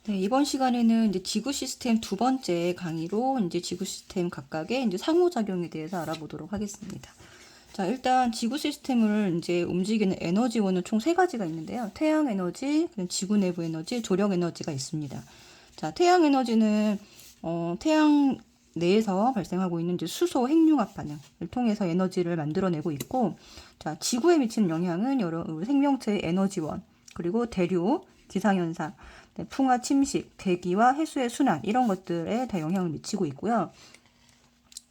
네, 이번 시간에는 이제 지구 시스템 두 번째 강의로 이제 지구 시스템 각각의 이제 상호작용에 대해서 알아보도록 하겠습니다. 자, 일단 지구 시스템을 이제 움직이는 에너지원은 총 세 가지가 있는데요. 태양 에너지, 지구 내부 에너지, 조력 에너지가 있습니다. 자, 태양 에너지는 태양 내에서 발생하고 있는 이제 수소 핵융합 반응을 통해서 에너지를 만들어내고 있고, 자, 지구에 미치는 영향은 여러 생명체의 에너지원, 그리고 대류, 기상현상, 풍화 침식, 대기와 해수의 순환 이런 것들에 다 영향을 미치고 있고요.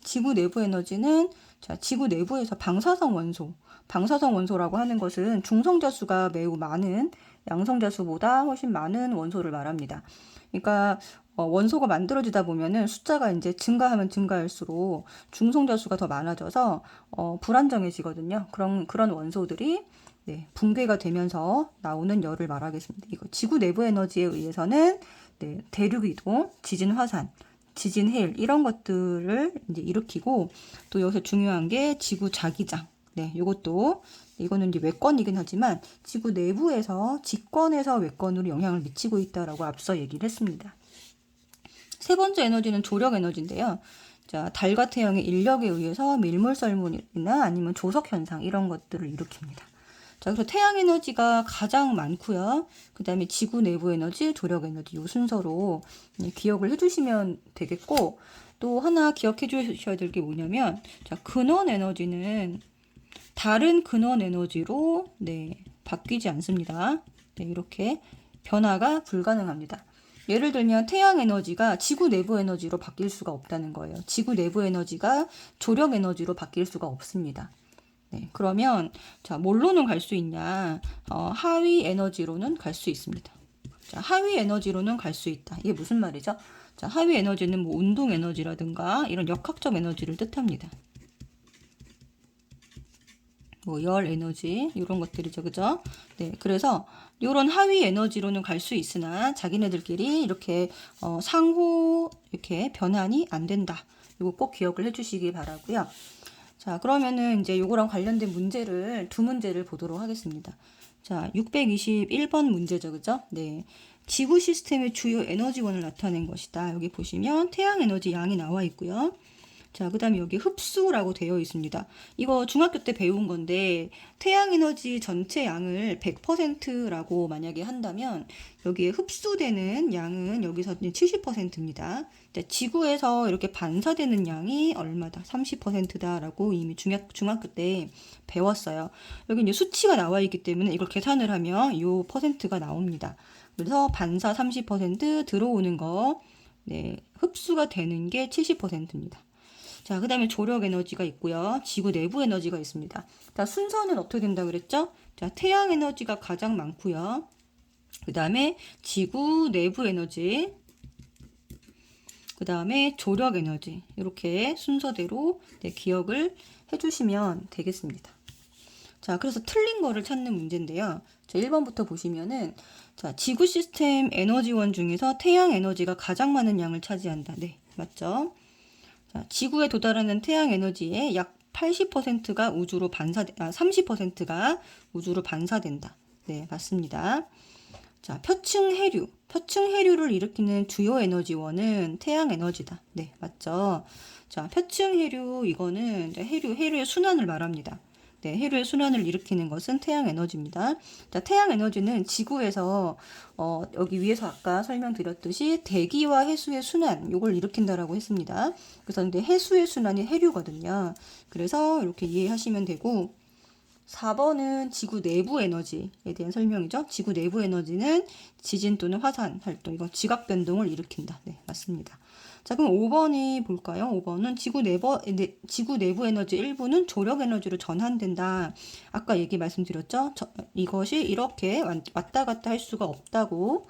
지구 내부 에너지는 자, 지구 내부에서 방사성 원소라고 하는 것은 중성자 수가 매우 많은 양성자 수보다 훨씬 많은 원소를 말합니다. 그러니까 원소가 만들어지다 보면은 숫자가 이제 증가하면 증가할수록 중성자 수가 더 많아져서 불안정해지거든요. 그런 원소들이 네, 붕괴가 되면서 나오는 열을 말하겠습니다. 이거 지구 내부 에너지에 의해서는 네, 대륙 이동, 지진 화산, 지진 해일 이런 것들을 이제 일으키고, 또 여기서 중요한 게 지구 자기장. 네, 이거는 이제 외권이긴 하지만 지구 내부에서 직권에서 외권으로 영향을 미치고 있다라고 앞서 얘기를 했습니다. 세 번째 에너지는 조력 에너지인데요. 자, 달과 태양의 인력에 의해서 밀물썰물이나 아니면 조석 현상 이런 것들을 일으킵니다. 자, 그래서 태양 에너지가 가장 많고요. 그 다음에 지구 내부 에너지, 조력 에너지 이 순서로 기억을 해주시면 되겠고, 또 하나 기억해 주셔야 될 게 뭐냐면, 자, 근원 에너지는 다른 근원 에너지로 바뀌지 않습니다. 네, 이렇게 변화가 불가능합니다. 예를 들면 태양 에너지가 지구 내부 에너지로 바뀔 수가 없다는 거예요. 지구 내부 에너지가 조력 에너지로 바뀔 수가 없습니다. 네, 그러면 자, 뭘로는 갈 수 있냐? 하위 에너지로는 갈 수 있습니다. 자, 하위 에너지로는 갈 수 있다. 이게 무슨 말이죠? 자, 하위 에너지는 뭐 운동 에너지라든가 이런 역학적 에너지를 뜻합니다. 뭐 열 에너지 이런 것들이죠, 그죠? 네, 그래서 이런 하위 에너지로는 갈 수 있으나 자기네들끼리 이렇게 상호 이렇게 변환이 안 된다. 이거 꼭 기억을 해주시기 바라고요. 자, 그러면은 이제 요거랑 관련된 두 문제를 보도록 하겠습니다. 자, 621번 문제죠, 그죠? 네. 지구 시스템의 주요 에너지원을 나타낸 것이다. 여기 보시면 태양 에너지 양이 나와 있고요. 자, 그 다음에 여기 흡수라고 되어 있습니다. 이거 중학교 때 배운 건데, 태양 에너지 전체 양을 100%라고 만약에 한다면, 여기에 흡수되는 양은 여기서 70%입니다. 지구에서 이렇게 반사되는 양이 얼마다? 30%다라고 이미 중학교 때 배웠어요. 여기 이제 수치가 나와 있기 때문에 이걸 계산을 하면 이 퍼센트가 나옵니다. 그래서 반사 30% 들어오는 거, 네, 흡수가 되는 게 70%입니다. 자, 그 다음에 조력 에너지가 있고요. 지구 내부 에너지가 있습니다. 자, 순서는 어떻게 된다고 그랬죠? 자, 태양 에너지가 가장 많고요. 그 다음에 지구 내부 에너지, 그 다음에 조력 에너지, 이렇게 순서대로 기억을 해주시면 되겠습니다. 자, 그래서 틀린 거를 찾는 문제인데요. 자, 1번부터 보시면은, 자, 지구 시스템 에너지원 중에서 태양 에너지가 가장 많은 양을 차지한다. 네, 맞죠? 자, 지구에 도달하는 태양 에너지의 약 80%가 30%가 우주로 반사된다. 네, 맞습니다. 자, 표층해류를 일으키는 주요 에너지원은 태양 에너지다. 네, 맞죠? 자, 표층해류 이거는 해류의 순환을 말합니다. 네, 해류의 순환을 일으키는 것은 태양 에너지입니다. 자, 태양 에너지는 지구에서 여기 위에서 아까 설명드렸듯이 대기와 해수의 순환 요걸 일으킨다라고 했습니다. 그래서 근데 해수의 순환이 해류거든요. 그래서 이렇게 이해하시면 되고, 4번은 지구 내부 에너지에 대한 설명이죠. 지구 내부 에너지는 지진 또는 화산 활동, 이거 지각 변동을 일으킨다. 네, 맞습니다. 자, 그럼 5번이 볼까요? 5번은 지구 내부 에너지 일부는 조력 에너지로 전환된다. 아까 말씀드렸죠? 이것이 이렇게 왔다 갔다 할 수가 없다고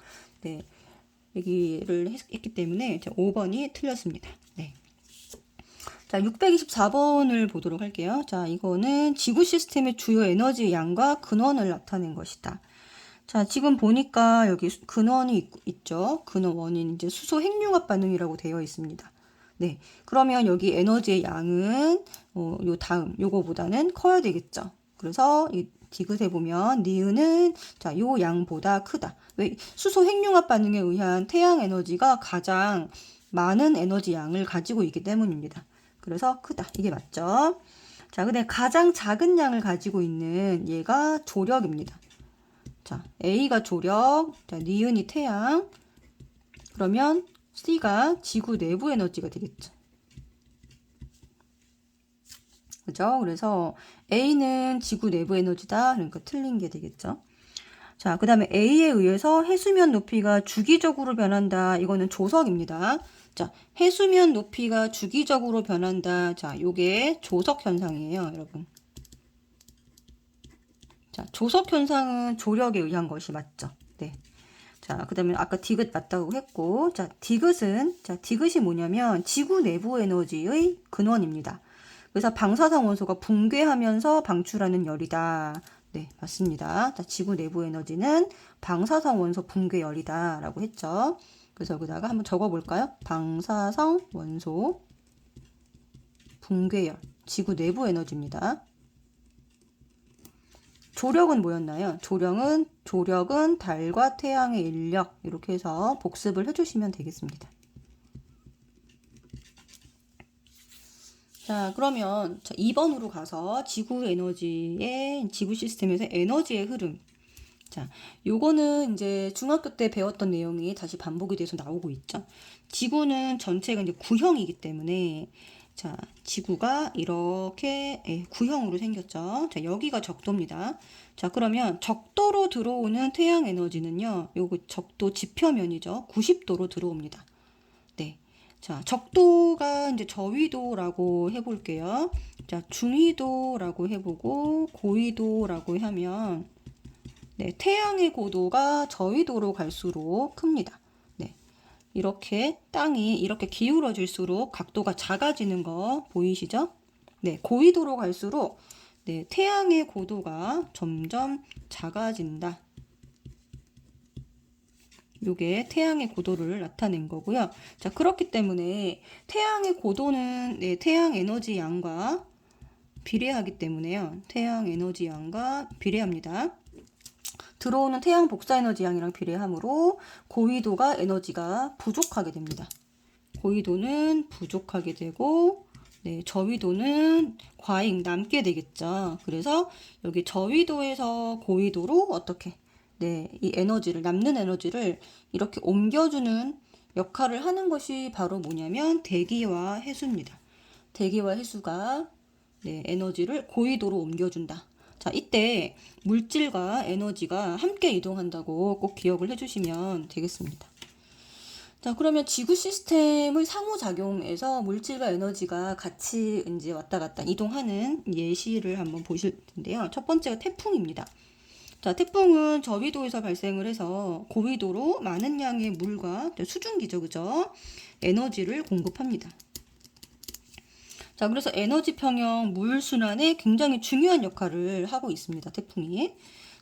얘기를 했기 때문에 5번이 틀렸습니다. 네. 자, 624번을 보도록 할게요. 자, 이거는 지구 시스템의 주요 에너지 양과 근원을 나타낸 것이다. 자, 지금 보니까 여기 근원이 있죠. 근원 원인 이제 수소 핵융합 반응이라고 되어 있습니다. 네, 그러면 여기 에너지의 양은 요거보다는 커야 되겠죠. 그래서 디귿에 보면 니은은 자, 요 양보다 크다. 왜? 수소 핵융합 반응에 의한 태양 에너지가 가장 많은 에너지 양을 가지고 있기 때문입니다. 그래서 크다. 이게 맞죠? 자, 근데 가장 작은 양을 가지고 있는 얘가 조력입니다. 자, A가 조력, 자, 니은이 태양. 그러면 C가 지구 내부 에너지가 되겠죠. 그죠? 그래서 A는 지구 내부 에너지다. 그러니까 틀린 게 되겠죠. 자, 그 다음에 A에 의해서 해수면 높이가 주기적으로 변한다. 이거는 조석입니다. 자, 해수면 높이가 주기적으로 변한다. 자, 요게 조석 현상이에요, 여러분. 자, 조석 현상은 조력에 의한 것이 맞죠. 네. 자, 그 다음에 아까 디귿 맞다고 했고, 자, 디귿이 뭐냐면 지구 내부 에너지의 근원입니다. 그래서 방사성 원소가 붕괴하면서 방출하는 열이다. 네, 맞습니다. 자, 지구 내부 에너지는 방사성 원소 붕괴 열이다 라고 했죠. 그래서 여기다가 한번 적어볼까요? 방사성 원소 붕괴열, 지구 내부 에너지입니다. 조력은 뭐였나요? 조력은 달과 태양의 인력, 이렇게 해서 복습을 해주시면 되겠습니다. 자, 그러면 2번으로 가서 지구 시스템에서 에너지의 흐름. 자, 요거는 이제 중학교 때 배웠던 내용이 다시 반복이 돼서 나오고 있죠. 지구는 전체가 이제 구형이기 때문에, 자, 지구가 이렇게 구형으로 생겼죠. 자, 여기가 적도입니다. 자, 그러면 적도로 들어오는 태양 에너지는요, 요거 적도 지표면이죠. 90도로 들어옵니다. 네. 자, 적도가 이제 저위도라고 해볼게요. 자, 중위도라고 해보고, 고위도라고 하면, 네, 태양의 고도가 저위도로 갈수록 큽니다. 네. 이렇게 땅이 이렇게 기울어질수록 각도가 작아지는 거 보이시죠? 네, 고위도로 갈수록 네, 태양의 고도가 점점 작아진다. 요게 태양의 고도를 나타낸 거고요. 자, 그렇기 때문에 태양의 고도는 네, 태양 에너지 양과 비례하기 때문에요. 태양 에너지 양과 비례합니다. 들어오는 태양 복사 에너지 양이랑 비례하므로 고위도가 에너지가 부족하게 됩니다. 고위도는 부족하게 되고 네, 저위도는 과잉 남게 되겠죠. 그래서 여기 저위도에서 고위도로 어떻게 네, 이 에너지를 남는 에너지를 이렇게 옮겨주는 역할을 하는 것이 바로 뭐냐면 대기와 해수입니다. 대기와 해수가 네, 에너지를 고위도로 옮겨준다. 자, 이때 물질과 에너지가 함께 이동한다고 꼭 기억을 해주시면 되겠습니다. 자, 그러면 지구 시스템의 상호작용에서 물질과 에너지가 같이 이제 왔다 갔다 이동하는 예시를 한번 보실 텐데요. 첫 번째가 태풍입니다. 자, 태풍은 저위도에서 발생을 해서 고위도로 많은 양의 물과 수증기죠, 그죠? 에너지를 공급합니다. 자, 그래서 에너지 평형 물 순환에 굉장히 중요한 역할을 하고 있습니다, 태풍이.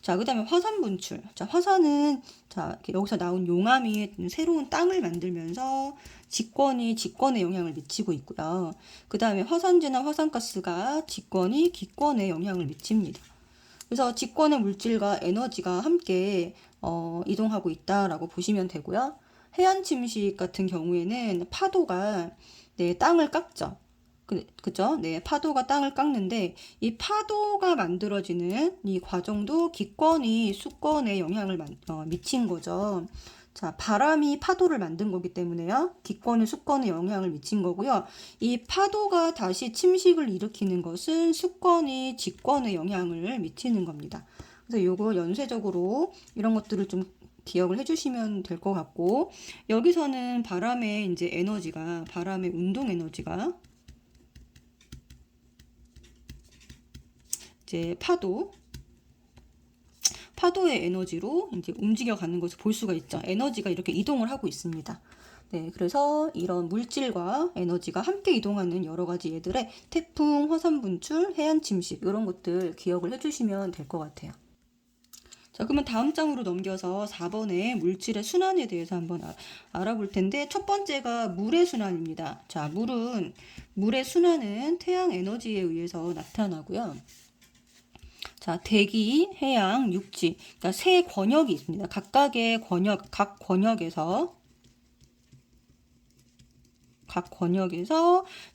자, 그 다음에 화산 분출. 자, 화산은, 자, 여기서 나온 용암이 새로운 땅을 만들면서 직권에 영향을 미치고 있고요. 그 다음에 화산재나 화산가스가 기권에 영향을 미칩니다. 그래서 직권의 물질과 에너지가 함께 이동하고 있다라고 보시면 되고요. 해안 침식 같은 경우에는 파도가 네, 땅을 깎죠. 그죠? 네, 파도가 땅을 깎는데 이 파도가 만들어지는 이 과정도 기권이 수권에 영향을 미친 거죠. 자, 바람이 파도를 만든 거기 때문에요. 기권이 수권에 영향을 미친 거고요. 이 파도가 다시 침식을 일으키는 것은 수권이 직권에 영향을 미치는 겁니다. 그래서 요거 연쇄적으로 이런 것들을 좀 기억을 해주시면 될 것 같고, 여기서는 바람의 운동 에너지가 이제 파도의 에너지로 이제 움직여가는 것을 볼 수가 있죠. 에너지가 이렇게 이동을 하고 있습니다. 네, 그래서 이런 물질과 에너지가 함께 이동하는 여러 가지 예들의 태풍, 화산 분출, 해안 침식 이런 것들 기억을 해주시면 될 것 같아요. 자, 그러면 다음 장으로 넘겨서 4번의 물질의 순환에 대해서 한번 알아볼 텐데, 첫 번째가 물의 순환입니다. 자, 물의 순환은 태양 에너지에 의해서 나타나고요. 자, 대기, 해양, 육지. 그러니까 세 권역이 있습니다. 각각의 권역, 각 권역에서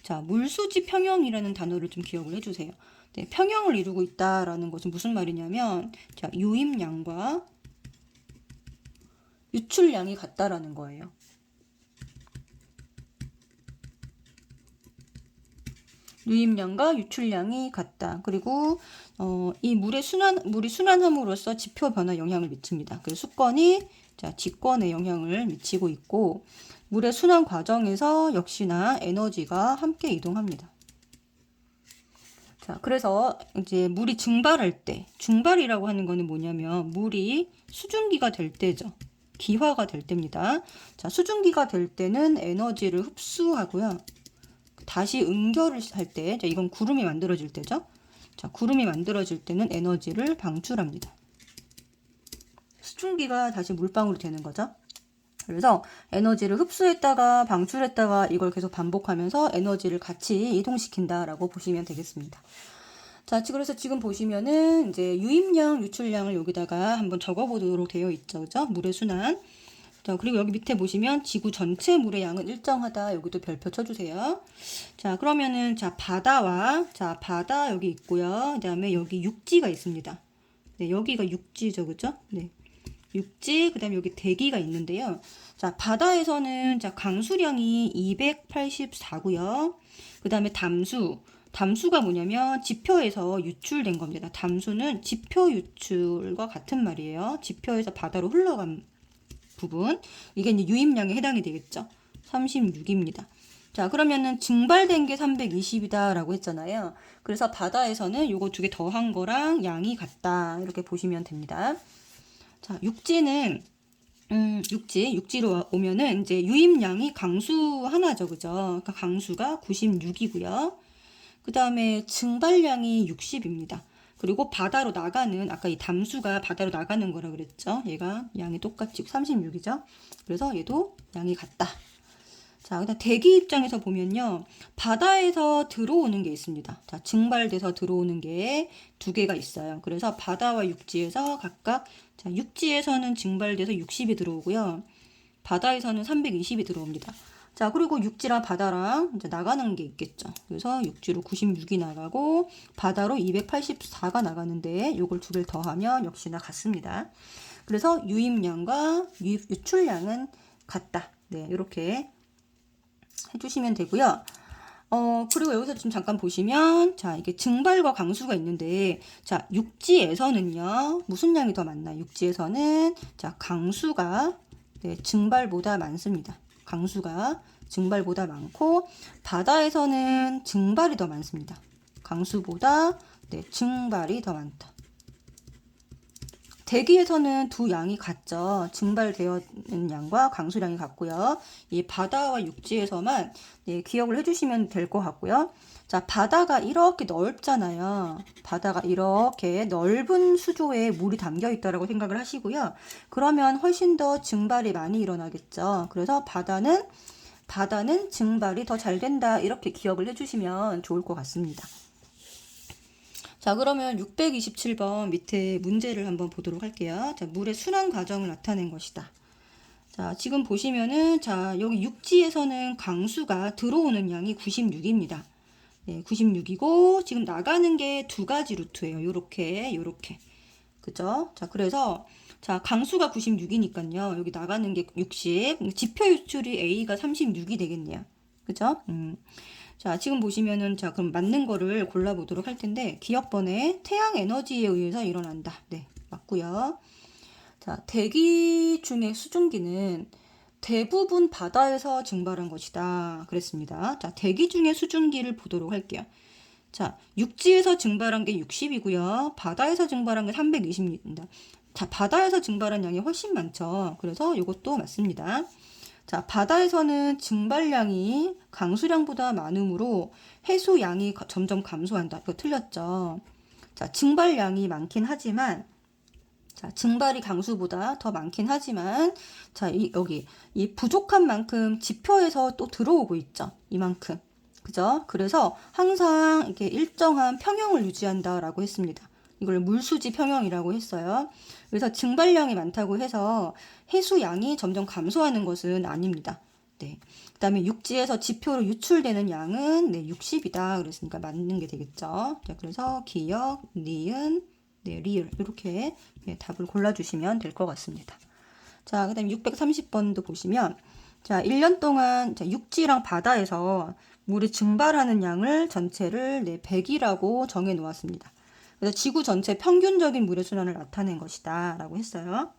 자, 물수지 평형이라는 단어를 좀 기억을 해주세요. 네, 평형을 이루고 있다라는 것은 무슨 말이냐면, 자, 유입량과 유출량이 같다라는 거예요. 유입량과 유출량이 같다. 그리고 이 물이 순환함으로써 지표 변화에 영향을 미칩니다. 그래서 수권이 자, 지권에 영향을 미치고 있고 물의 순환 과정에서 역시나 에너지가 함께 이동합니다. 자, 그래서 이제 물이 증발할 때, 증발이라고 하는 거는 뭐냐면 물이 수증기가 될 때죠. 기화가 될 때입니다. 자, 수증기가 될 때는 에너지를 흡수하고요. 다시 응결을 할 때, 자, 이건 구름이 만들어질 때죠. 자, 구름이 만들어질 때는 에너지를 방출합니다. 수증기가 다시 물방울이 되는 거죠. 그래서 에너지를 흡수했다가 방출했다가 이걸 계속 반복하면서 에너지를 같이 이동시킨다라고 보시면 되겠습니다. 자, 그래서 지금 보시면은 이제 유입량, 유출량을 여기다가 한번 적어보도록 되어 있죠. 그죠? 물의 순환. 자, 그리고 여기 밑에 보시면 지구 전체 물의 양은 일정하다. 여기도 별표 쳐주세요. 자, 그러면은 자, 바다 여기 있고요. 그다음에 여기 육지가 있습니다. 네, 여기가 육지죠. 그죠? 네. 육지, 그다음에 여기 대기가 있는데요. 자, 바다에서는 자, 강수량이 284고요. 그다음에 담수가 뭐냐면 지표에서 유출된 겁니다. 담수는 지표 유출과 같은 말이에요. 지표에서 바다로 흘러간 부분. 이게 이제 유입량에 해당이 되겠죠. 36입니다. 자, 그러면은 증발된 게 320이다라고 했잖아요. 그래서 바다에서는 요거 두 개 더한 거랑 양이 같다. 이렇게 보시면 됩니다. 자, 육지로 오면은 이제 유입량이 강수 하나죠. 그죠? 그러니까 강수가 96이고요. 그 다음에 증발량이 60입니다. 그리고 바다로 나가는, 아까 이 담수가 바다로 나가는 거라 그랬죠. 얘가 양이 똑같이 36이죠. 그래서 얘도 양이 같다. 자, 그다음 대기 입장에서 보면요. 바다에서 들어오는 게 있습니다. 자, 증발돼서 들어오는 게 두 개가 있어요. 그래서 바다와 육지에서 각각, 자, 육지에서는 증발돼서 60이 들어오고요. 바다에서는 320이 들어옵니다. 자, 그리고 육지랑 바다랑 이제 나가는 게 있겠죠. 그래서 육지로 96이 나가고 바다로 284가 나가는데 이걸 두 개를 더하면 역시나 같습니다. 그래서 유입량과 유출량은 같다. 네, 이렇게 해주시면 되고요. 그리고 여기서 지금 잠깐 보시면, 자, 이게 증발과 강수가 있는데, 자, 육지에서는요, 무슨 양이 더 많나? 육지에서는, 자, 강수가, 네, 증발보다 많습니다. 강수가 증발보다 많고, 바다에서는 증발이 더 많습니다. 강수보다, 네, 증발이 더 많다. 대기에서는 두 양이 같죠. 증발되어있는 양과 강수량이 같고요. 이 바다와 육지에서만 네, 기억을 해주시면 될 것 같고요. 자, 바다가 이렇게 넓잖아요. 바다가 이렇게 넓은 수조에 물이 담겨 있다라고 생각을 하시고요. 그러면 훨씬 더 증발이 많이 일어나겠죠. 그래서 바다는 증발이 더 잘 된다. 이렇게 기억을 해주시면 좋을 것 같습니다. 자, 그러면 627번 밑에 문제를 한번 보도록 할게요. 자, 물의 순환 과정을 나타낸 것이다. 자, 지금 보시면은, 자, 여기 육지에서는 강수가 들어오는 양이 96입니다. 네, 96이고, 지금 나가는 게 두 가지 루트예요. 요렇게. 그죠? 자, 그래서, 자, 강수가 96이니까요. 여기 나가는 게 60. 지표 유출이 A가 36이 되겠네요. 그죠? 자, 지금 보시면은, 자, 그럼 맞는 거를 골라보도록 할 텐데, 기억번에 태양 에너지에 의해서 일어난다. 네, 맞고요. 자, 대기 중의 수증기는 대부분 바다에서 증발한 것이다. 그랬습니다. 자, 대기 중의 수증기를 보도록 할게요. 자, 육지에서 증발한 게 60이고요. 바다에서 증발한 게 320입니다. 자, 바다에서 증발한 양이 훨씬 많죠. 그래서 이것도 맞습니다. 자, 바다에서는 증발량이 강수량보다 많으므로 해수량이 점점 감소한다. 이거 틀렸죠. 자, 증발량이 많긴 하지만, 자, 증발이 강수보다 더 많긴 하지만, 자, 여기 이 부족한 만큼 지표에서 또 들어오고 있죠. 이만큼. 그죠? 그래서 항상 이렇게 일정한 평형을 유지한다라고 했습니다. 이걸 물수지 평형이라고 했어요. 그래서 증발량이 많다고 해서 해수양이 점점 감소하는 것은 아닙니다. 네. 그 다음에 육지에서 지표로 유출되는 양은 60이다. 그랬으니까 맞는 게 되겠죠. 자, 그래서 기역, 니은, 리을 이렇게 답을 골라주시면 될 것 같습니다. 자, 그 다음에 630번도 보시면 자, 1년 동안 육지랑 바다에서 물이 증발하는 양을 전체를 100이라고 정해 놓았습니다. 그래서 지구 전체 평균적인 물의 순환을 나타낸 것이다 라고 했어요.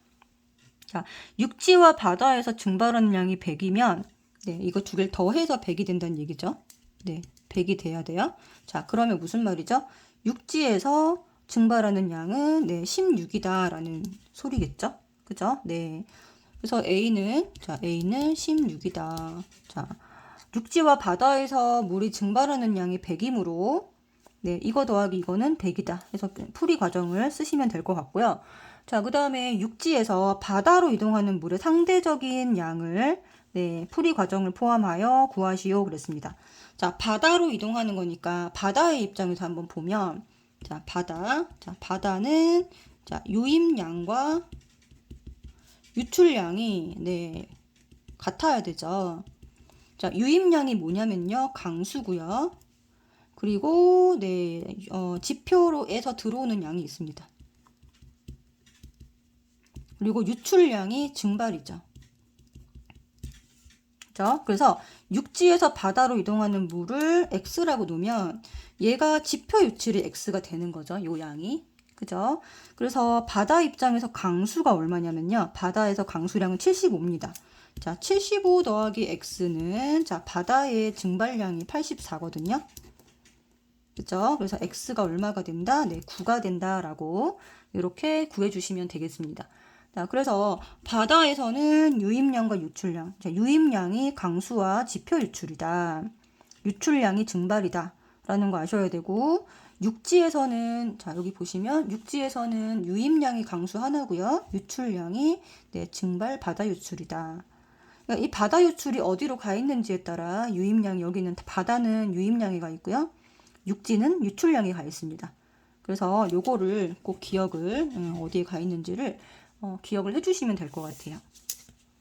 자, 육지와 바다에서 증발하는 양이 100이면 이거 두 개를 더해서 100이 된다는 얘기죠. 100이 돼야 돼요. 자, 그러면 무슨 말이죠? 육지에서 증발하는 양은 16이다 라는 소리겠죠. 그죠? 그래서 A는 16이다. 자, 육지와 바다에서 물이 증발하는 양이 100이므로 이거 더하기 이거는 100이다. 해서 풀이 과정을 쓰시면 될 것 같고요. 자, 그 다음에 육지에서 바다로 이동하는 물의 상대적인 양을 풀이 과정을 포함하여 구하시오 그랬습니다. 자, 바다로 이동하는 거니까 바다의 입장에서 한번 보면 자, 바다는 유입량과 유출량이 같아야 되죠. 자, 유입량이 뭐냐면요. 강수고요. 그리고 지표로에서 들어오는 양이 있습니다. 그리고 유출량이 증발이죠. 그렇죠? 그래서 육지에서 바다로 이동하는 물을 X라고 놓으면 얘가 지표 유출이 X가 되는 거죠. 요 양이. 그죠? 그래서 바다 입장에서 강수가 얼마냐면요. 바다에서 강수량은 75입니다. 자, 75 더하기 X는 자, 바다의 증발량이 84거든요. 그죠? 그래서 X가 얼마가 된다? 9가 된다라고 이렇게 구해주시면 되겠습니다. 자, 그래서 바다에서는 유입량과 유출량. 자, 유입량이 강수와 지표 유출이다. 유출량이 증발이다. 라는 거 아셔야 되고, 육지에서는, 자, 여기 보시면, 육지에서는 유입량이 강수 하나고요. 유출량이, 증발 바다 유출이다. 그러니까 이 바다 유출이 어디로 가 있는지에 따라 유입량이, 여기는 바다는 유입량이 가 있고요. 육지는 유출량이 가 있습니다. 그래서 요거를 꼭 기억을, 어디에 가 있는지를 기억을 해주시면 될 것 같아요.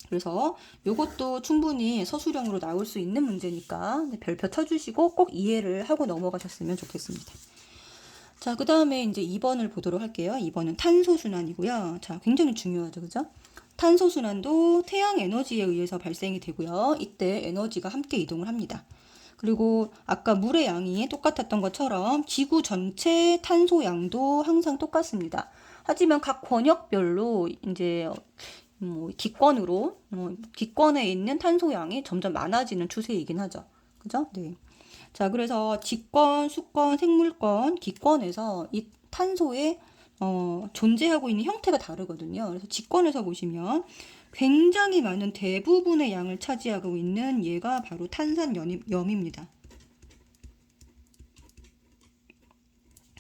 그래서 요것도 충분히 서술형으로 나올 수 있는 문제니까 별표 쳐주시고 꼭 이해를 하고 넘어가셨으면 좋겠습니다. 자, 그 다음에 이제 2번을 보도록 할게요. 2번은 탄소순환이고요. 자, 굉장히 중요하죠. 그죠? 탄소순환도 태양 에너지에 의해서 발생이 되고요. 이때 에너지가 함께 이동을 합니다. 그리고 아까 물의 양이 똑같았던 것처럼 지구 전체 탄소 양도 항상 똑같습니다. 하지만 각 권역별로 이제 기권에 있는 탄소 양이 점점 많아지는 추세이긴 하죠. 그죠? 자, 그래서 직권, 수권, 생물권, 기권에서 이 탄소의 존재하고 있는 형태가 다르거든요. 그래서 직권에서 보시면 굉장히 많은 대부분의 양을 차지하고 있는 얘가 바로 탄산염입니다.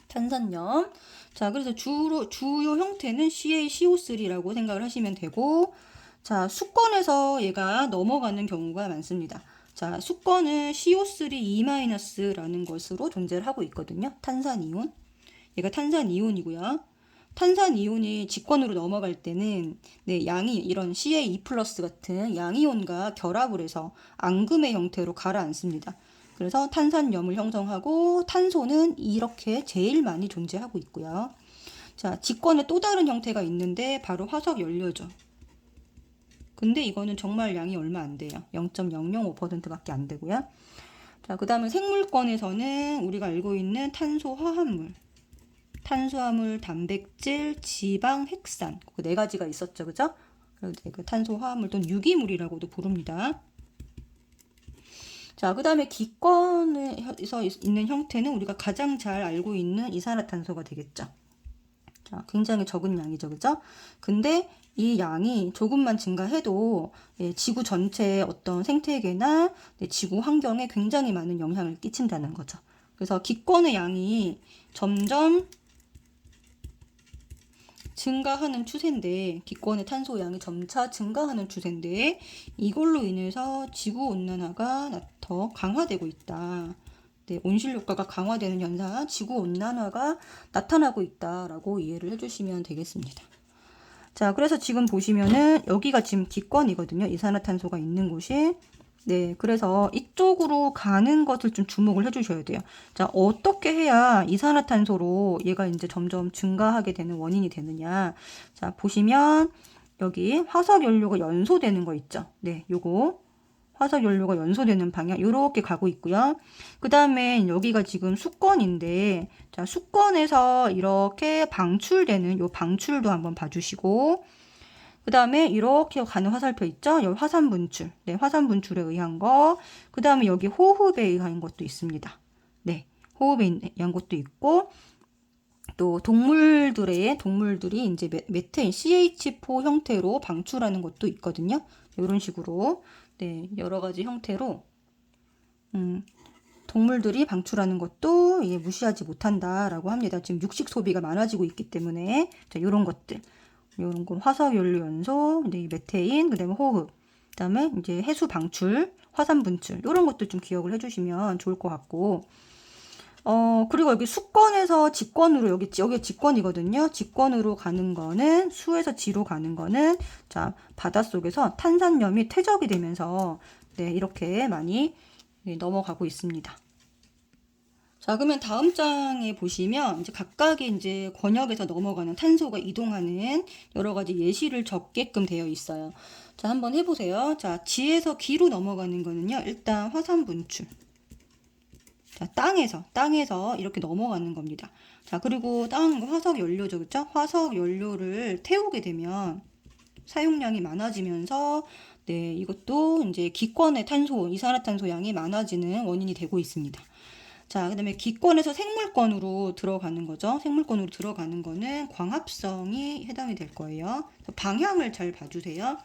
탄산염. 자, 그래서 주요 형태는 CaCO3라고 생각을 하시면 되고, 자, 수권에서 얘가 넘어가는 경우가 많습니다. 자, 수권은 CO3-라는 것으로 존재를 하고 있거든요. 탄산이온. 얘가 탄산이온이고요. 탄산이온이 직권으로 넘어갈 때는 양이 이런 CA2+ 같은 양이온과 결합을 해서 앙금의 형태로 가라앉습니다. 그래서 탄산염을 형성하고 탄소는 이렇게 제일 많이 존재하고 있고요. 자, 직권에 또 다른 형태가 있는데 바로 화석 연료죠. 근데 이거는 정말 양이 얼마 안 돼요. 0.005%밖에 안 되고요. 자, 그 다음에 생물권에서는 우리가 알고 있는 탄소화합물, 단백질, 지방, 핵산 그 4가지가 있었죠. 그죠? 그 탄소화합물 또는 유기물이라고도 부릅니다. 자, 그 다음에 기권에서 있는 형태는 우리가 가장 잘 알고 있는 이산화탄소가 되겠죠. 자, 굉장히 적은 양이죠. 그죠? 근데 이 양이 조금만 증가해도 지구 전체의 어떤 생태계나 지구 환경에 굉장히 많은 영향을 끼친다는 거죠. 그래서 기권의 양이 점점 증가하는 추세인데, 기권의 탄소 양이 점차 증가하는 추세인데, 이걸로 인해서 지구 온난화가 더 강화되고 있다. 네, 온실 효과가 강화되는 현상, 지구 온난화가 나타나고 있다라고 이해를 해주시면 되겠습니다. 자, 그래서 지금 보시면은 여기가 지금 기권이거든요. 이산화탄소가 있는 곳이. 네, 그래서 이쪽으로 가는 것을 좀 주목을 해주셔야 돼요. 자, 어떻게 해야 이산화탄소로 얘가 이제 점점 증가하게 되는 원인이 되느냐. 자, 보시면 여기 화석연료가 연소되는 거 있죠. 네, 요거. 화석연료가 연소되는 방향 이렇게 가고 있고요. 그 다음에 여기가 지금 수권인데, 자, 수권에서 이렇게 방출되는 요 방출도 한번 봐주시고, 그 다음에 이렇게 가는 화살표 있죠? 여기 화산 분출. 네, 화산 분출에 의한 거. 그 다음에 여기 호흡에 의한 것도 있습니다. 네, 호흡에 의한 것도 있고, 또 동물들이 이제 메테인 CH4 형태로 방출하는 것도 있거든요. 이런 식으로. 네, 여러 가지 형태로 동물들이 방출하는 것도 이게 무시하지 못한다라고 합니다. 지금 육식 소비가 많아지고 있기 때문에 자, 이런 것들, 이런 건 화석연료 연소, 이제 메테인, 그다음에 호흡, 그다음에 이제 해수 방출, 화산 분출 이런 것들 좀 기억을 해주시면 좋을 것 같고. 그리고 여기 수권에서 직권으로 여기 직권이거든요. 직권으로 가는 거는 수에서 지로 가는 거는 자, 바닷속에서 탄산염이 퇴적이 되면서 네, 이렇게 많이 넘어가고 있습니다. 자, 그러면 다음 장에 보시면 이제 각각의 이제 권역에서 넘어가는 탄소가 이동하는 여러 가지 예시를 적게끔 되어 있어요. 자, 한번 해보세요. 자, 지에서 기로 넘어가는 거는요. 일단 화산 분출. 자, 땅에서 이렇게 넘어가는 겁니다. 자, 그리고 화석 연료죠. 그쵸? 화석 연료를 태우게 되면 사용량이 많아지면서, 네, 이것도 이제 기권의 탄소, 이산화탄소 양이 많아지는 원인이 되고 있습니다. 자, 그 다음에 기권에서 생물권으로 들어가는 거죠. 생물권으로 들어가는 거는 광합성이 해당이 될 거예요. 방향을 잘 봐주세요.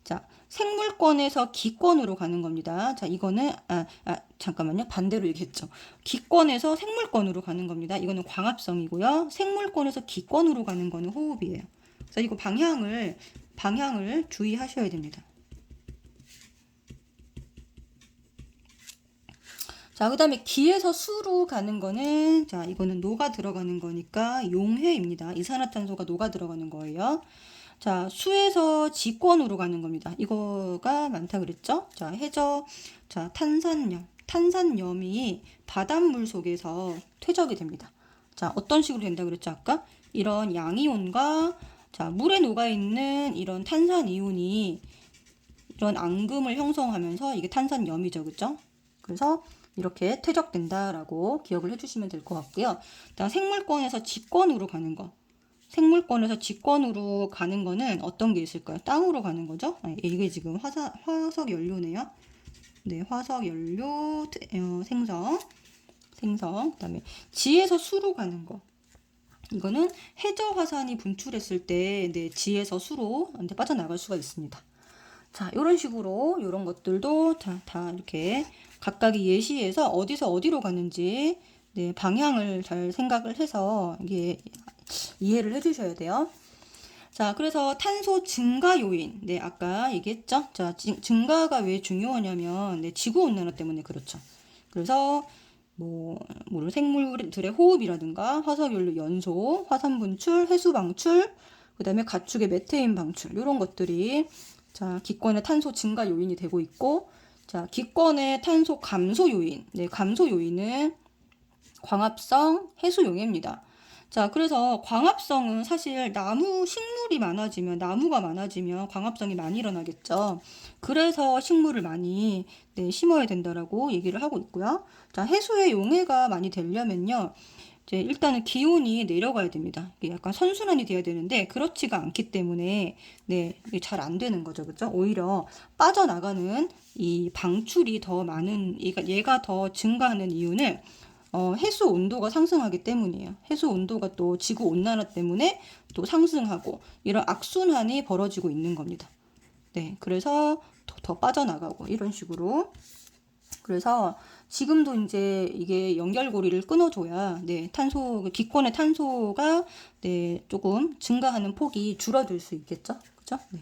자, 생물권에서 기권으로 가는 겁니다. 자, 이거는 잠깐만요. 반대로 얘기했죠. 기권에서 생물권으로 가는 겁니다. 이거는 광합성이고요. 생물권에서 기권으로 가는 거는 호흡이에요. 그래서 이거 방향을 주의하셔야 됩니다. 자, 그 다음에 기에서 수로 가는 거는, 자, 이거는 녹아 들어가는 거니까 용해입니다. 이산화탄소가 녹아 들어가는 거예요. 자, 수에서 지권으로 가는 겁니다. 이거가 많다 그랬죠? 자, 자, 탄산염이 바닷물 속에서 퇴적이 됩니다. 자, 어떤 식으로 된다 그랬죠? 아까? 이런 양이온과, 자, 물에 녹아있는 이런 탄산이온이 이런 앙금을 형성하면서 이게 탄산염이죠. 그죠? 그래서 이렇게 퇴적된다라고 기억을 해주시면 될 것 같고요. 다음 생물권에서 직권으로 가는 거. 생물권에서 직권으로 가는 거는 어떤 게 있을까요? 땅으로 가는 거죠? 이게 지금 화석 연료네요. 네, 화석 연료 생성. 그다음에 지에서 수로 가는 거. 이거는 해저 화산이 분출했을 때 네, 지에서 수로 빠져나갈 수가 있습니다. 자, 이런 식으로 이런 것들도 다 이렇게 각각의 예시에서 어디서 어디로 가는지 네, 방향을 잘 생각을 해서 이게 이해를 해주셔야 돼요. 자, 그래서 탄소 증가 요인. 네, 아까 얘기했죠? 자, 증가가 왜 중요하냐면, 네, 지구온난화 때문에 그렇죠. 그래서, 생물들의 호흡이라든가, 화석연료 연소, 화산 분출, 해수 방출, 그 다음에 가축의 메테인 방출, 이런 것들이, 자, 기권의 탄소 증가 요인이 되고 있고, 자, 기권의 탄소 감소 요인. 네, 감소 요인은 광합성 해수용해입니다. 자, 그래서 광합성은 사실 나무가 많아지면 광합성이 많이 일어나겠죠. 그래서 식물을 많이 심어야 된다라고 얘기를 하고 있고요. 자, 해수의 용해가 많이 되려면요. 이제 일단은 기온이 내려가야 됩니다. 이게 약간 선순환이 돼야 되는데 그렇지가 않기 때문에 네, 잘 안 되는 거죠. 그죠? 오히려 빠져나가는 이 방출이 더 많은 얘가 더 증가하는 이유는 해수 온도가 상승하기 때문이에요. 해수 온도가 또 지구 온난화 때문에 또 상승하고 이런 악순환이 벌어지고 있는 겁니다. 네, 그래서 더 빠져나가고 이런 식으로. 그래서 지금도 이제 이게 연결고리를 끊어줘야 네, 기권의 탄소가 네, 조금 증가하는 폭이 줄어들 수 있겠죠. 그죠? 네.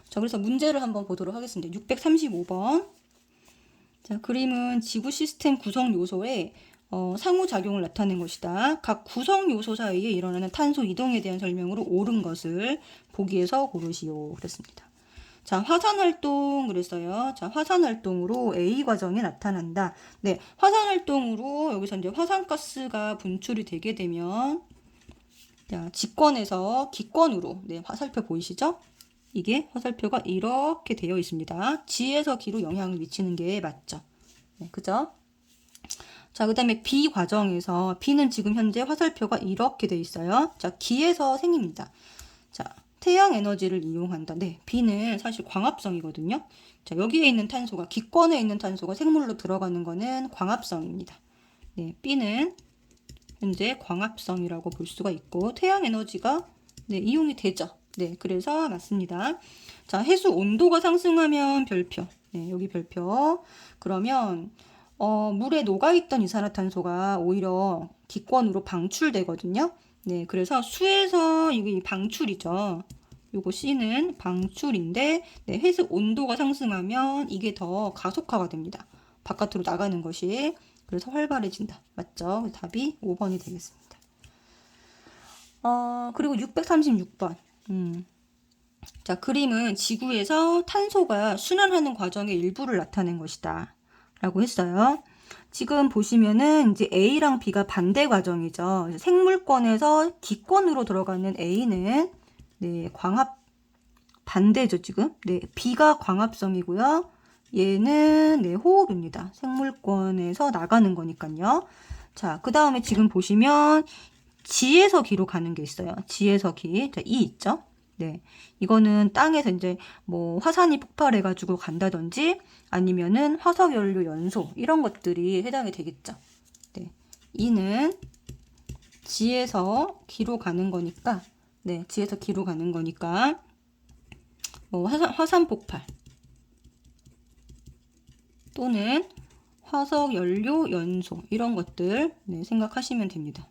자, 그래서 문제를 한번 보도록 하겠습니다. 635번. 자, 그림은 지구 시스템 구성 요소의 상호작용을 나타낸 것이다. 각 구성 요소 사이에 일어나는 탄소 이동에 대한 설명으로 옳은 것을 보기에서 고르시오. 그랬습니다. 자, 화산활동 그랬어요. 자, 화산활동으로 A 과정이 나타난다. 네, 화산활동으로 여기서 이제 화산가스가 분출이 되게 되면 자, 직권에서 기권으로 네, 화살표 보이시죠? 이게 화살표가 이렇게 되어 있습니다. 지에서 기로 영향을 미치는 게 맞죠? 네, 그죠? 자, 그 다음에 B 과정에서 B는 지금 현재 화살표가 이렇게 되어 있어요. 자, 기에서 생깁니다. 자, 태양 에너지를 이용한다. 네, B는 사실 광합성이거든요. 자, 여기에 있는 탄소가 기권에 있는 탄소가 생물로 들어가는 거는 광합성입니다. 네, B는 현재 광합성이라고 볼 수가 있고 태양 에너지가 네, 이용이 되죠. 네, 그래서 맞습니다. 자, 해수 온도가 상승하면 별표. 네, 여기 별표. 그러면 물에 녹아있던 이산화탄소가 오히려 기권으로 방출되거든요. 네, 그래서 수에서 이게 방출이죠. 요거 C는 방출인데 네, 해수 온도가 상승하면 이게 더 가속화가 됩니다. 바깥으로 나가는 것이. 그래서 활발해진다. 맞죠? 답이 5번이 되겠습니다. 그리고 636번. 자, 그림은 지구에서 탄소가 순환하는 과정의 일부를 나타낸 것이다. 라고 했어요. 지금 보시면은 이제 A랑 B가 반대 과정이죠. 생물권에서 기권으로 들어가는 A는 네, 광합 반대죠, 지금. 네, B가 광합성이고요. 얘는 네, 호흡입니다. 생물권에서 나가는 거니까요. 자, 그 다음에 지금 보시면 지에서 기로 가는 게 있어요. 지에서 기. 자, 이 있죠? 네. 이거는 땅에서 이제 뭐 화산이 폭발해가지고 간다든지 아니면은 화석연료 연소 이런 것들이 해당이 되겠죠. 네. 이는 지에서 기로 가는 거니까 네. 지에서 기로 가는 거니까 뭐 화산 폭발 또는 화석연료 연소 이런 것들 네, 생각하시면 됩니다.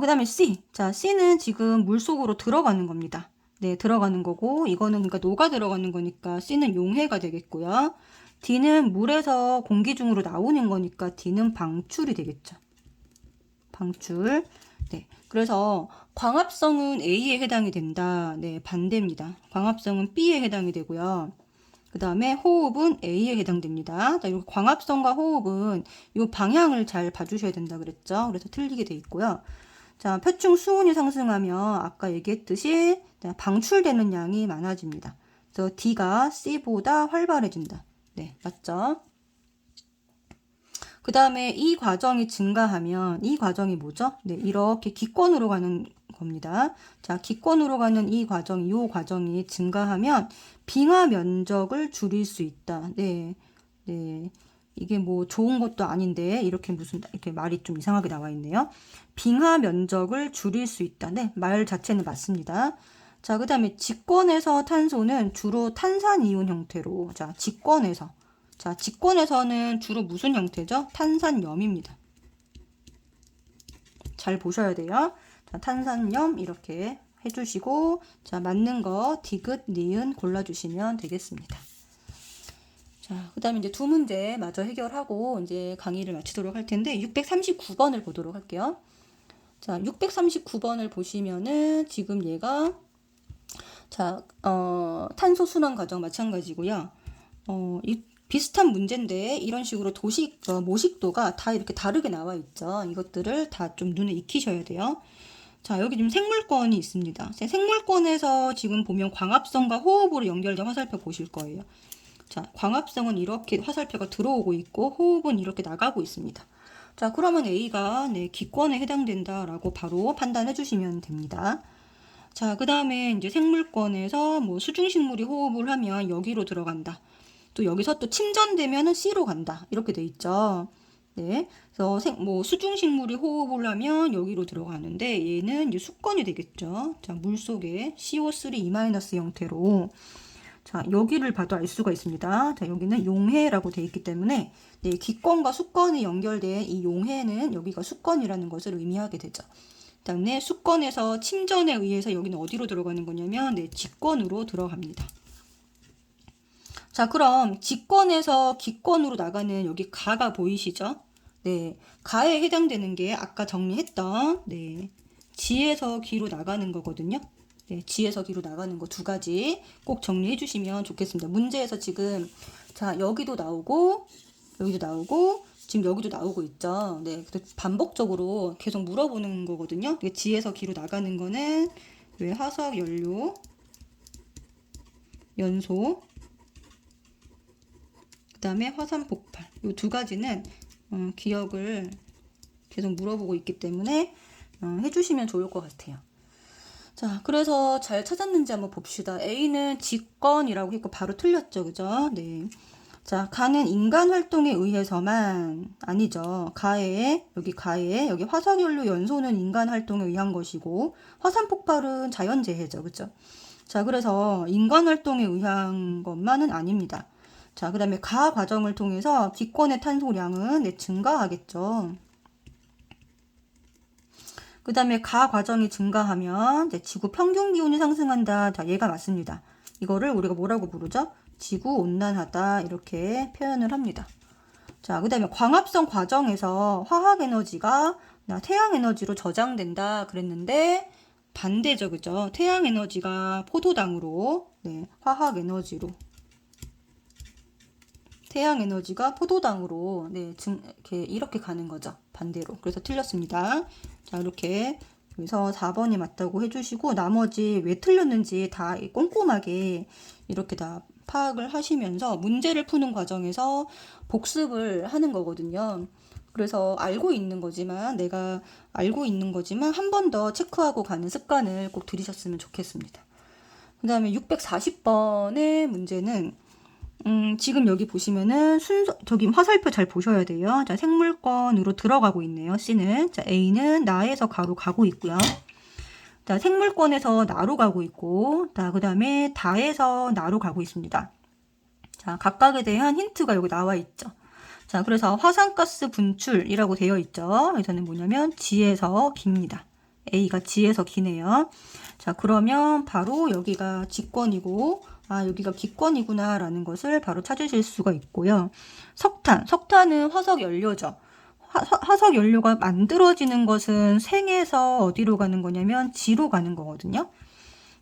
그 다음에 C. 자, C는 지금 물속으로 들어가는 겁니다. 네, 들어가는 거고, 이거는 그러니까 녹아 들어가는 거니까 C는 용해가 되겠고요. D는 물에서 공기 중으로 나오는 거니까 D는 방출이 되겠죠. 방출. 네. 그래서 광합성은 A에 해당이 된다. 네, 반대입니다. 광합성은 B에 해당이 되고요. 그 다음에 호흡은 A에 해당됩니다. 자, 이렇게 광합성과 호흡은 이 방향을 잘 봐주셔야 된다 그랬죠. 그래서 틀리게 돼 있고요. 자, 표층 수온이 상승하면 아까 얘기했듯이 방출되는 양이 많아집니다. 그래서 D가 C보다 활발해진다. 네, 맞죠? 그 다음에 이 과정이 증가하면 이 과정이 뭐죠? 네, 이렇게 기권으로 가는 겁니다. 자, 기권으로 가는 이 과정이 증가하면 빙하 면적을 줄일 수 있다. 네, 네. 이게 뭐 좋은 것도 아닌데 이렇게 이렇게 말이 좀 이상하게 나와 있네요. 빙하 면적을 줄일 수 있다. 네, 말 자체는 맞습니다. 자, 그 다음에 직권에서 탄소는 주로 탄산이온 형태로 자, 직권에서는 주로 무슨 형태죠? 탄산염입니다. 잘 보셔야 돼요. 자, 탄산염 이렇게 해주시고 자, 맞는 거 디귿, 니은 골라주시면 되겠습니다. 자, 그 다음에 이제 두 문제 마저 해결하고 이제 강의를 마치도록 할 텐데 639번을 보도록 할게요. 자, 639번을 보시면은 지금 얘가 자, 탄소 순환 과정 마찬가지고요. 이 비슷한 문제인데 이런 식으로 모식도가 다 이렇게 다르게 나와 있죠. 이것들을 다 좀 눈에 익히셔야 돼요. 자, 여기 지금 생물권이 있습니다. 생물권에서 지금 보면 광합성과 호흡으로 연결된 화살표 보실 거예요. 자, 광합성은 이렇게 화살표가 들어오고 있고 호흡은 이렇게 나가고 있습니다. 자, 그러면 A가 네, 기권에 해당된다라고 바로 판단해 주시면 됩니다. 자, 그 다음에 이제 생물권에서 뭐 수중식물이 호흡을 하면 여기로 들어간다. 또 여기서 또 침전되면은 C로 간다. 이렇게 돼 있죠. 네. 그래서 뭐 수중식물이 호흡을 하면 여기로 들어가는데 얘는 이제 수건이 되겠죠. 자, 물 속에 CO3- 형태로 자, 여기를 봐도 알 수가 있습니다. 자, 여기는 용해라고 되어 있기 때문에 네, 기권과 수건이 연결된 이 용해는 여기가 수건이라는 것을 의미하게 되죠. 그다음에 수건에서 침전에 의해서 여기는 어디로 들어가는 거냐면 네, 직권으로 들어갑니다. 자, 그럼 직권에서 기권으로 나가는 여기 가가 보이시죠? 네, 가에 해당되는 게 아까 정리했던 네, 지에서 기로 나가는 거거든요. 네, 지에서 기로 나가는 거 두 가지 꼭 정리해 주시면 좋겠습니다. 문제에서 지금 자, 여기도 나오고 여기도 나오고 지금 여기도 나오고 있죠. 네, 반복적으로 계속 물어보는 거거든요. 지에서 기로 나가는 거는 왜 화석 연료 연소 그 다음에 화산 폭발 이 두 가지는 기억을 계속 물어보고 있기 때문에 해주시면 좋을 것 같아요. 자, 그래서 잘 찾았는지 한번 봅시다. A는 직권이라고 했고 바로 틀렸죠, 그죠? 네. 자, 가는 인간 활동에 의해서만 아니죠. 여기 화석연료 연소는 인간 활동에 의한 것이고 화산 폭발은 자연재해죠, 그죠? 자, 그래서 인간 활동에 의한 것만은 아닙니다. 자, 그 다음에 가 과정을 통해서 기권의 탄소량은 네, 증가하겠죠. 그 다음에 가 과정이 증가하면 이제 지구 평균 기온이 상승한다. 자, 얘가 맞습니다. 이거를 우리가 뭐라고 부르죠? 지구 온난화다 이렇게 표현을 합니다. 자, 그 다음에 광합성 과정에서 화학 에너지가 태양 에너지로 저장된다 그랬는데 반대죠, 그죠? 태양 에너지가 포도당으로 네, 화학 에너지로 태양 에너지가 포도당으로 네, 이렇게 가는 거죠. 반대로. 그래서 틀렸습니다. 자, 이렇게 그래서 4번이 맞다고 해주시고 나머지 왜 틀렸는지 다 꼼꼼하게 이렇게 다 파악을 하시면서 문제를 푸는 과정에서 복습을 하는 거거든요. 그래서 내가 알고 있는 거지만 한 번 더 체크하고 가는 습관을 꼭 들이셨으면 좋겠습니다. 그 다음에 640번의 문제는 지금 여기 보시면은 저기 화살표 잘 보셔야 돼요. 자, 생물권으로 들어가고 있네요. C는. 자, A는 나에서 가로 가고 있고요. 자, 생물권에서 나로 가고 있고, 자, 그 다음에 다에서 나로 가고 있습니다. 자, 각각에 대한 힌트가 여기 나와 있죠. 자, 그래서 화산가스 분출이라고 되어 있죠. 여기서는 뭐냐면 지에서 기입니다. A가 지에서 기네요. 자, 그러면 바로 여기가 직권이고, 여기가 기권이구나 라는 것을 바로 찾으실 수가 있고요. 석탄은 화석 연료죠. 화석 연료가 만들어지는 것은 생에서 어디로 가는 거냐면 지로 가는 거거든요.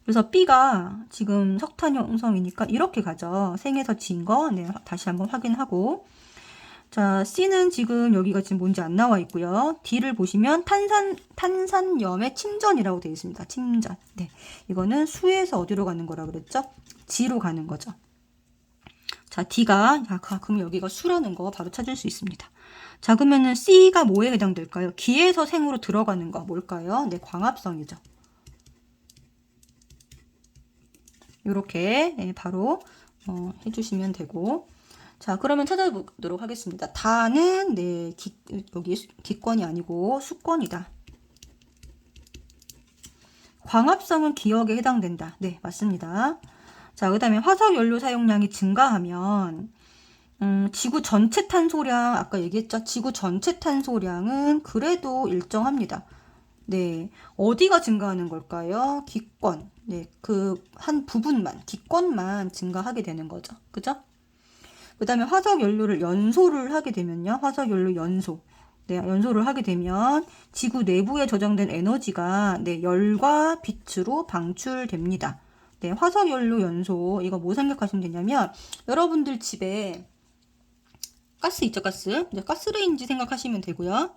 그래서 B가 지금 석탄 형성이니까 이렇게 가죠. 생에서 지인 거 네, 다시 한번 확인하고 자, C는 지금 여기가 지금 뭔지 안 나와 있고요. D를 보시면 탄산염의 침전이라고 되어 있습니다. 침전. 네, 이거는 수에서 어디로 가는 거라 그랬죠? G로 가는 거죠. 자, D가 그럼 여기가 수라는 거 바로 찾을 수 있습니다. 자, 그러면은 C가 뭐에 해당될까요? 기에서 생으로 들어가는 거 뭘까요? 네, 광합성이죠. 이렇게 네, 바로 해주시면 되고 자, 그러면 찾아보도록 하겠습니다. 다는 네, 여기 기권이 아니고 수권이다. 광합성은 기억에 해당된다. 네, 맞습니다. 자, 그 다음에 화석 연료 사용량이 증가하면 지구 전체 탄소량 아까 얘기했죠? 지구 전체 탄소량은 그래도 일정합니다. 네, 어디가 증가하는 걸까요? 기권. 네, 그 한 부분만, 기권만 증가하게 되는 거죠. 그죠? 그 다음에 화석 연료를 연소를 하게 되면요. 화석 연료 연소. 네, 연소를 하게 되면 지구 내부에 저장된 에너지가 네, 열과 빛으로 방출됩니다. 네, 화석 연료 연소. 이거 뭐 생각하시면 되냐면 여러분들 집에 가스 있죠, 가스. 이제 가스레인지 생각하시면 되고요.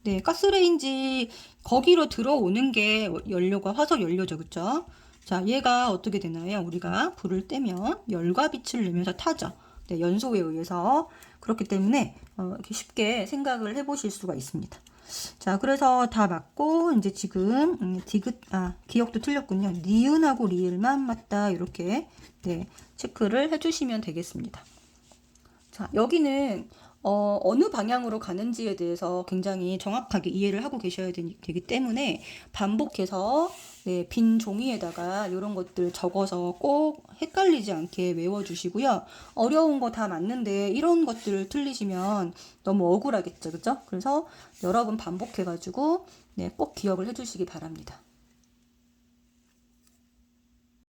네, 가스레인지 거기로 들어오는 게 연료가 화석 연료죠, 그쵸? 자, 얘가 어떻게 되나요? 우리가 불을 떼면 열과 빛을 내면서 타죠. 네, 연소에 의해서 그렇기 때문에 이렇게 쉽게 생각을 해보실 수가 있습니다. 자, 그래서 다 맞고 이제 지금 기억도 틀렸군요. 니은하고 리을만 맞다 이렇게 네, 체크를 해주시면 되겠습니다. 자, 여기는 어느 방향으로 가는지에 대해서 굉장히 정확하게 이해를 하고 계셔야 되기 때문에 반복해서 네, 빈 종이에다가 이런 것들 적어서 꼭 헷갈리지 않게 외워주시고요. 어려운 거 다 맞는데 이런 것들을 틀리시면 너무 억울하겠죠, 그죠? 그래서 여러 번 반복해가지고 네, 꼭 기억을 해주시기 바랍니다.